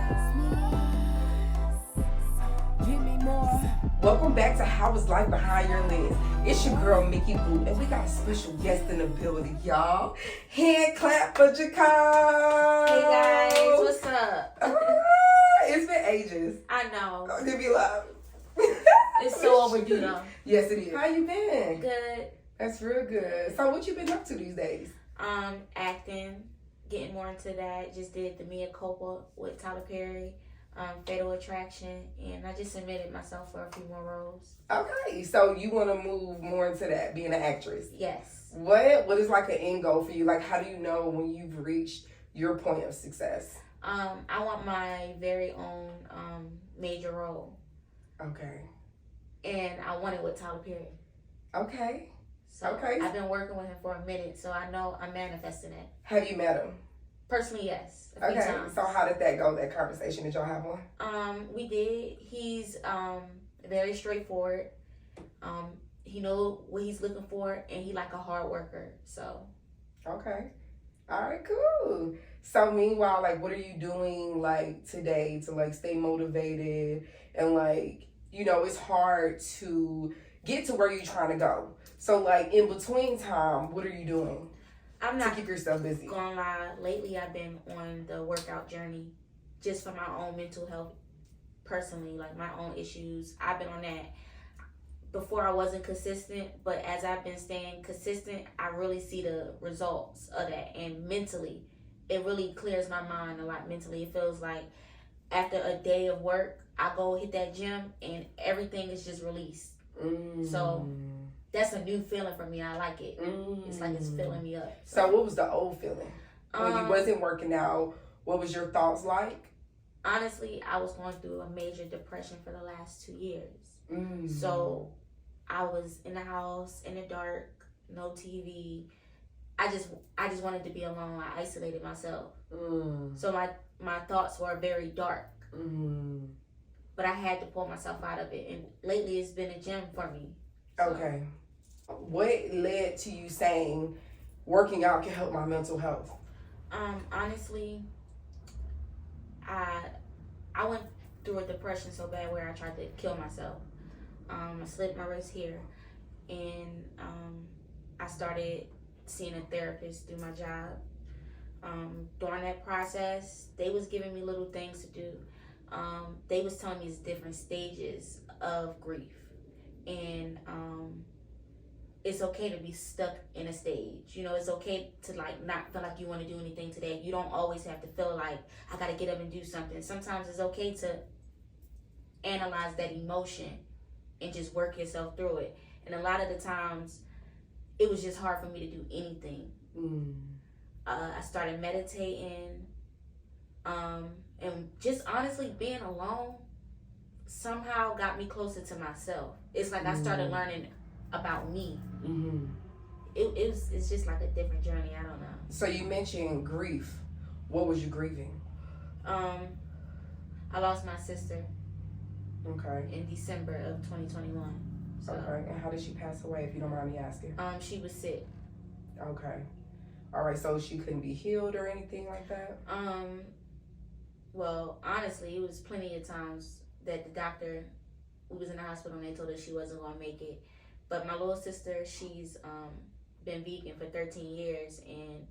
Give me more. Welcome back to How Is Life Behind Your Lens. It's your girl, Mickey Boo, and we got a special guest in the building, y'all. Hand clap for Jakai. Hey guys, what's up? It's been ages. I know. Give me love. It's so overdue though. Yes, it is. How you been? Good. That's real good. So what you been up to these days? Acting, getting more into that. Just did the Mia Culpa with Tyler Perry, Fatal Attraction, and I just submitted myself for a few more roles. Okay, so you want to move more into that, being an actress. Yes. What is like an end goal for you? Like, how do you know when you've reached your point of success? I want my very own major role. Okay. And I want it with Tyler Perry. Okay. So Okay. I've been working with him for a minute, so I know I'm manifesting it. Have you met him? Personally, yes. A few Okay. times. So how did that go? That conversation that y'all have one? We did. He's very straightforward. He know what he's looking for, and he like a hard worker. So. Okay. All right. Cool. So meanwhile, like, what are you doing like today to like stay motivated and like, you know, it's hard to get to where you're trying to go. So like in between time, what are you doing I'm to not keep yourself busy? gonna lie. Lately, I've been on the workout journey, just for my own mental health, personally, like my own issues. I've been on that. Before I wasn't consistent, but as I've been staying consistent, I really see the results of that. And mentally, it really clears my mind a lot. Mentally, it feels like after a day of work, I go hit that gym and everything is just released. So that's a new feeling for me. I like it. It's like it's filling me up. So what was the old feeling when you wasn't working out? What was your thoughts like? Honestly, I was going through a major depression for the last 2 years. So I was in the house in the dark, no TV. I just wanted to be alone. I isolated myself. So my thoughts were very dark. But I had to pull myself out of it. And lately it's been a gym for me. So. Okay. What led to you saying working out can help my mental health? Honestly, I went through a depression so bad where I tried to kill myself. I slit my wrist here, and I started seeing a therapist through my job. During that process, they was giving me little things to do. They was telling me it's different stages of grief, and it's okay to be stuck in a stage. You know, it's okay to like not feel like you want to do anything today. You don't always have to feel like I gotta get up and do something. Sometimes it's okay to analyze that emotion and just work yourself through it. And a lot of the times, it was just hard for me to do anything. I started meditating, and just honestly being alone somehow got me closer to myself. It's like I started learning about me. It's just like a different journey. I don't know. So you mentioned grief. What was you grieving? I lost my sister. Okay. In December of 2021. So, okay. And how did she pass away, if you don't mind me asking? She was sick. Okay. All right. So she couldn't be healed or anything like that? Well, honestly, it was plenty of times that the doctor, we was in the hospital and they told us she wasn't gonna make it. But my little sister, she's been vegan for 13 years, and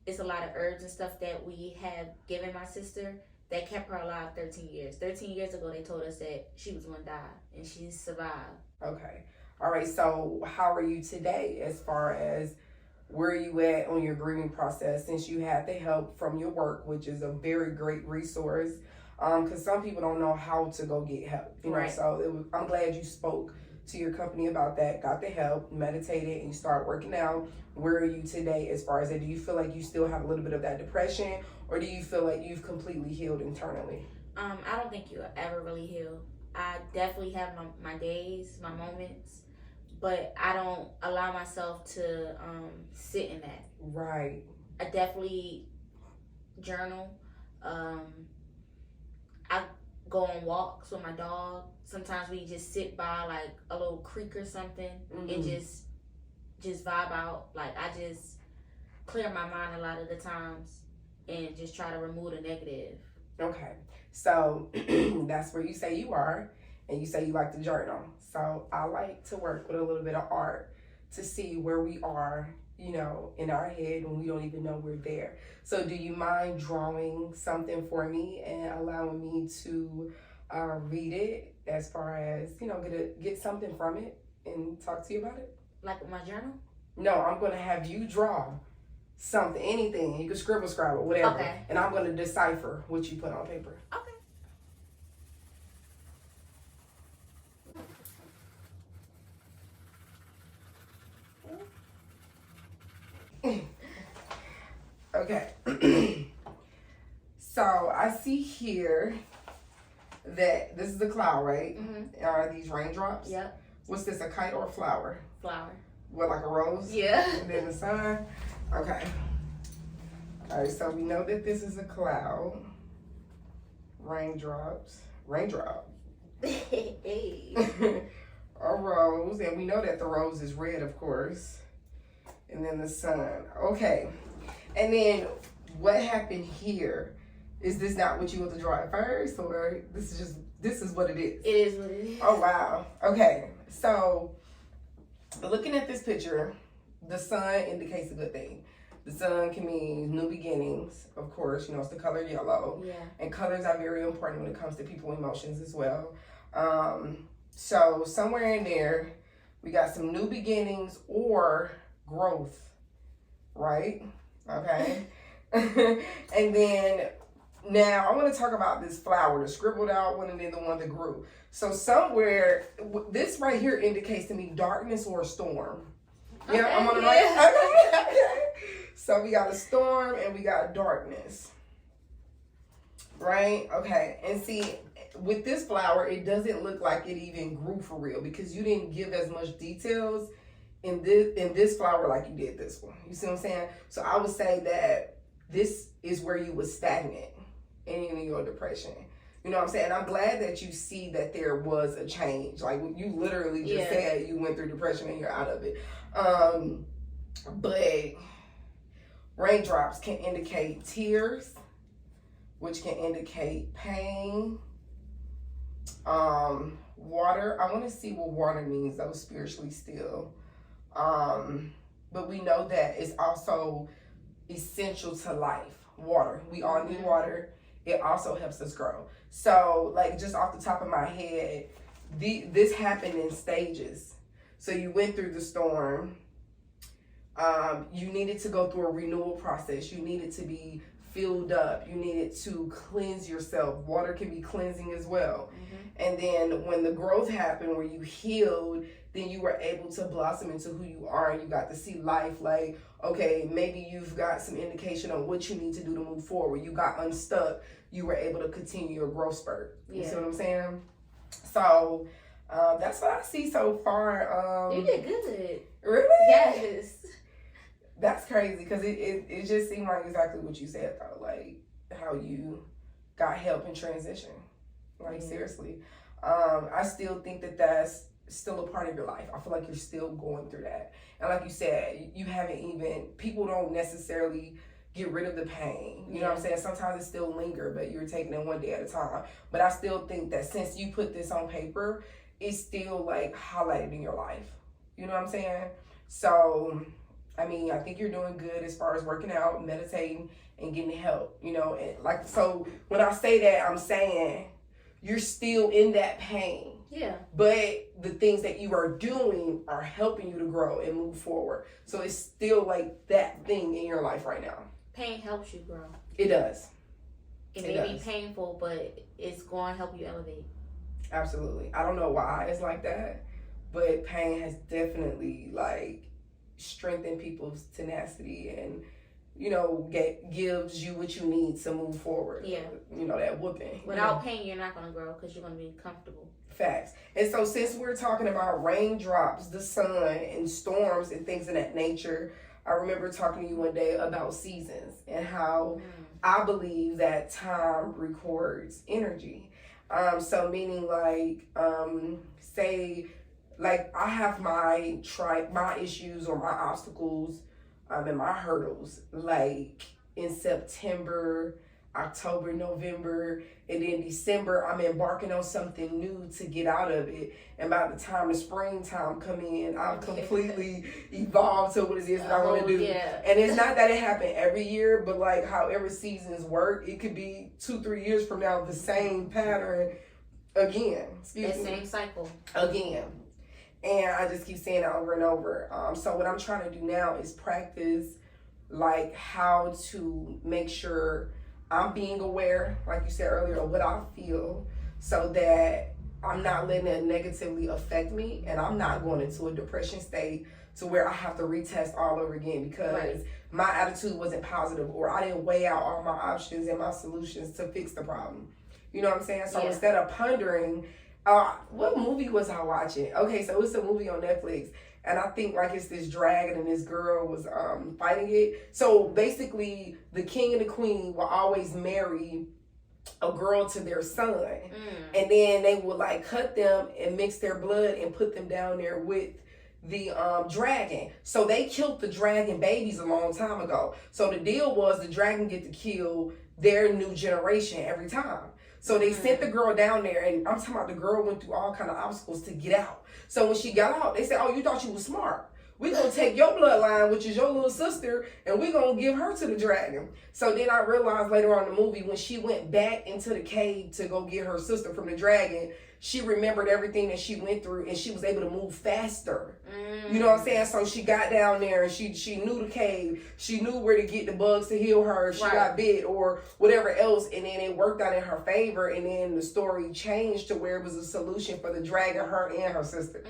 it's a lot of herbs and stuff that we have given my sister that kept her alive 13 years. 13 years ago, they told us that she was going to die, and she survived. Okay. All right. So how are you today as far as where are you at on your grieving process, since you had the help from your work, which is a very great resource? Because some people don't know how to go get help. You know, so I'm glad you spoke to your company about that, got the help, meditated, and you start working out. Where are you today as far as that? Do you feel like you still have a little bit of that depression, or do you feel like you've completely healed internally? I don't think you ever really heal. I definitely have my days, my moments, but I don't allow myself to sit in that. Right. I definitely journal. I go on walks with my dog. Sometimes we just sit by like a little creek or something and just vibe out. Like I just clear my mind a lot of the times and just try to remove the negative. Okay. So that's where you say you are, and you say you like to journal. So I like to work with a little bit of art to see where we are, in our head when we don't even know we're there. So do you mind drawing something for me and allowing me to read it as far as, get something from it and talk to you about it? Like my journal? No, I'm going to have you draw something, anything. You can scribble, whatever. Okay. And I'm going to decipher what you put on paper. Okay. Okay. So I see here that this is a cloud, right? Mm-hmm. Are these raindrops? Yep. What's this, a kite or a flower? Flower. What, like a rose? Yeah. And then the sun? Okay. All right, so we know that this is a cloud. Raindrops. Raindrop. Hey. A rose. And we know that the rose is red, of course. And then the sun. Okay. And then what happened here? Is this not what you want to draw at first? Or this is what it is? It is what it is. Oh, wow. Okay. So looking at this picture, the sun indicates a good thing. The sun can mean new beginnings, of course. It's the color yellow. Yeah. And colors are very important when it comes to people emotions as well. So somewhere in there, we got some new beginnings or growth, right? Okay. And then now I want to talk about this flower, the scribbled out one and then the one that grew. So somewhere, this right here indicates to me darkness or a storm. Yeah, Okay, I'm on the yeah. right. Okay. So we got a storm and we got darkness. Right? Okay. And see, with this flower, it doesn't look like it even grew for real because you didn't give as much details in this flower like you did this one. You see what I'm saying? So I would say that this is where you was stagnant in your depression. You know what I'm saying? I'm glad that you see that there was a change. Like you literally just said you went through depression and you're out of it. But raindrops can indicate tears, which can indicate pain. Water, I want to see what water means though, spiritually still. But we know that it's also essential to life. Water, we all need water. It also helps us grow. So like just off the top of my head, this happened in stages. So you went through the storm. You needed to go through a renewal process. You needed to be filled up. You needed to cleanse yourself. Water can be cleansing as well. Mm-hmm. And then when the growth happened, where you healed, then you were able to blossom into who you are, and you got to see life like, okay, maybe you've got some indication on what you need to do to move forward. You got unstuck. You were able to continue your growth spurt. You see what I'm saying? So that's what I see so far. You did good. Really? Yes. That's crazy because it just seemed like exactly what you said though, like how you got help in transition. Like seriously, I still think that that's still a part of your life. I feel like you're still going through that, and like you said, you haven't even. People don't necessarily get rid of the pain. You know what I'm saying? Sometimes it still linger, but you're taking it one day at a time. But I still think that since you put this on paper, it's still like highlighted in your life. You know what I'm saying? So, I mean, I think you're doing good as far as working out, meditating, and getting help. And like, so when I say that, I'm saying you're still in that pain. Yeah. But the things that you are doing are helping you to grow and move forward. So it's still like that thing in your life right now. Pain helps you grow. It does. It may be painful, but it's going to help you elevate. Absolutely. I don't know why it's like that, but pain has definitely like strengthened people's tenacity and gives you what you need to move forward. Yeah. That whooping. Without pain, you're not going to grow because you're going to be comfortable. Facts. And so since we're talking about raindrops, the sun, and storms and things of that nature, I remember talking to you one day about seasons and how I believe that time records energy. So meaning like, say, like I have my issues or my obstacles and my hurdles like in September, October, November, and then December, I'm embarking on something new to get out of it. And by the time the springtime come in, I'm completely evolved to what it is that I want to do. Yeah. And it's not that it happened every year, but like however seasons work, it could be 2-3 years from now, the same pattern again. That same cycle. Again. And I just keep saying it over and over. So what I'm trying to do now is practice like how to make sure I'm being aware, like you said earlier, of what I feel, so that I'm not letting it negatively affect me, and I'm not going into a depression state to where I have to retest all over again because my attitude wasn't positive, or I didn't weigh out all my options and my solutions to fix the problem. You know what I'm saying? So instead of pondering, what movie was I watching? Okay, so it's a movie on Netflix. And I think like it's this dragon and this girl was fighting it. So basically the king and the queen will always marry a girl to their son. And then they would like cut them and mix their blood and put them down there with the dragon. So they killed the dragon babies a long time ago. So the deal was the dragon get to kill their new generation every time. So they sent the girl down there, and I'm talking about the girl went through all kind of obstacles to get out. So when she got out, they said, oh, you thought you was smart. We're going to take your bloodline, which is your little sister, and we're going to give her to the dragon. So then I realized later on in the movie, when she went back into the cave to go get her sister from the dragon, she remembered everything that she went through, and she was able to move faster. You know what I'm saying? So she got down there, and she knew the cave. She knew where to get the bugs to heal her if she got bit or whatever else. And then it worked out in her favor. And then the story changed to where it was a solution for the dragon, her and her sister.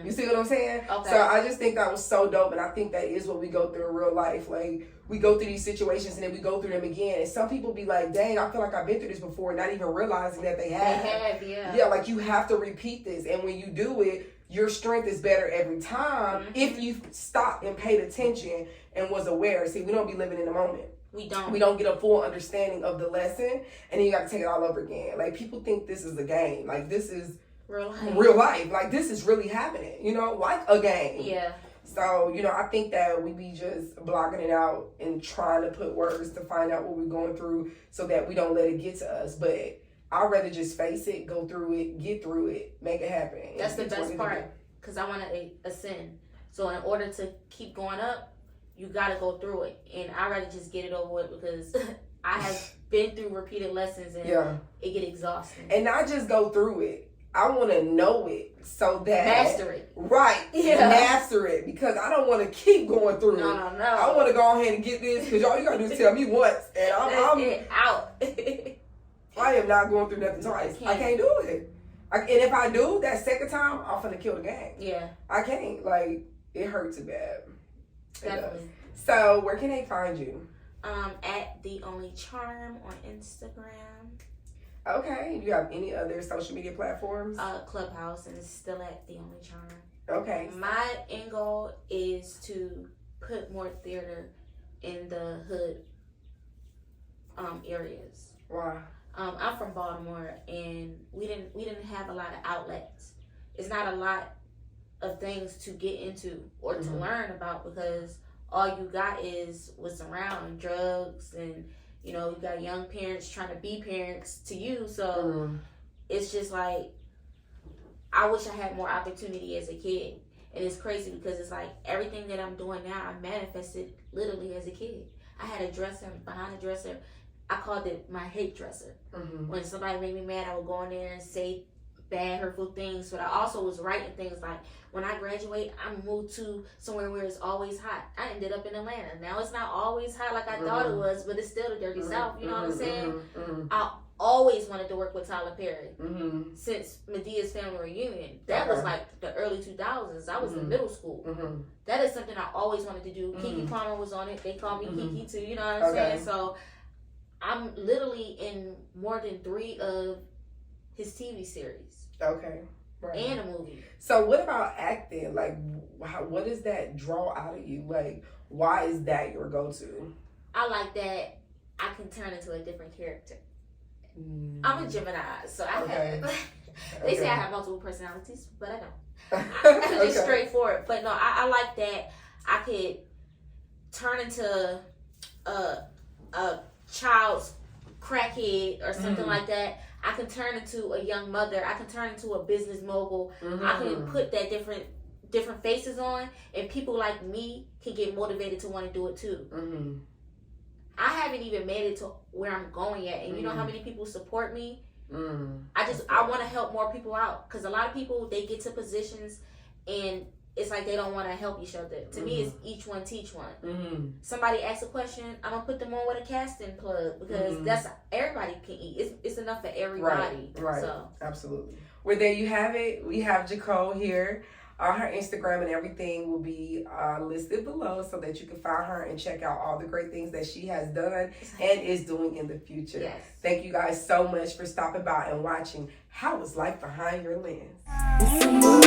You see what I'm saying? Okay. So I just think that was so dope. And I think that is what we go through in real life. Like, we go through these situations and then we go through them again. And some people be like, dang, I feel like I've been through this before, not even realizing that they have. Yeah, like you have to repeat this. And when you do it, your strength is better every time if you stopped and paid attention and was aware. See, we don't be living in the moment. We don't get a full understanding of the lesson, and then you got to take it all over again. Like, people think this is a game. Like, this is real life. Like, this is really happening, you know, like a game. Yeah. So, you know, I think that we be just blocking it out and trying to put words to find out what we're going through so that we don't let it get to us. But I'd rather just face it, go through it, get through it, make it happen. That's the best part, because I want to ascend. So in order to keep going up, you got to go through it. And I'd rather just get it over with, because I have been through repeated lessons and it get exhausting. And not just go through it. I want to know it so that... Master it. Right. Yeah. Master it, because I don't want to keep going through it. No. I want to go ahead and get this, because all you got to do is tell me once. And I'm out. I am not going through nothing twice. I can't do it. And if I do, that second time, I'm finna kill the game. Yeah. I can't. Like, it hurts too bad. Definitely. So, where can they find you? At The Only Charm on Instagram. Okay. Do you have any other social media platforms? Clubhouse, and it's still at The Only Charm. Okay. My end goal is to put more theater in the hood areas. Why? I'm from Baltimore, and we didn't have a lot of outlets. It's not a lot of things to get into or to learn about, because all you got is what's around, drugs, and you know, you got young parents trying to be parents to you. So it's just like, I wish I had more opportunity as a kid. And it's crazy because it's like everything that I'm doing now, I manifested literally as a kid. I had a dresser, behind a dresser, I called it my hate dresser. When somebody made me mad, I would go in there and say bad, hurtful things. But I also was writing things like, when I graduate, I'm moved to somewhere where it's always hot. I ended up in Atlanta. Now it's not always hot like I thought it was, but it's still the dirty South. You know what I'm saying? I always wanted to work with Tyler Perry since Medea's Family Reunion. That was like the early 2000s. I was in middle school. That is something I always wanted to do. Keke Palmer was on it. They called me Keke too. You know what I'm saying? So I'm literally in more than 3 of his TV series. Okay. Right. And a movie. So what about acting? Like, what does that draw out of you? Like, why is that your go-to? I like that I can turn into a different character. I'm a Gemini, so I have... They say I have multiple personalities, but I don't. I'm just straightforward. But no, I like that I could turn into a child's crackhead or something like that. I can turn into a young mother. I can turn into a business mogul. I can put that different faces on, and people like me can get motivated to want to do it too. I haven't even made it to where I'm going yet, and you know how many people support me. I want to help more people out, because a lot of people, they get to positions and it's like they don't want to help each other. To me, it's each one teach one. Somebody asks a question, I'm gonna put them on with a casting plug, because that's everybody can eat. It's enough for everybody. Right. So Absolutely. Well, there you have it. We have Jacole here. Her Instagram and everything will be listed below, so that you can find her and check out all the great things that she has done and is doing in the future. Yes. Thank you guys so much for stopping by and watching How Is Life Behind Your Lens.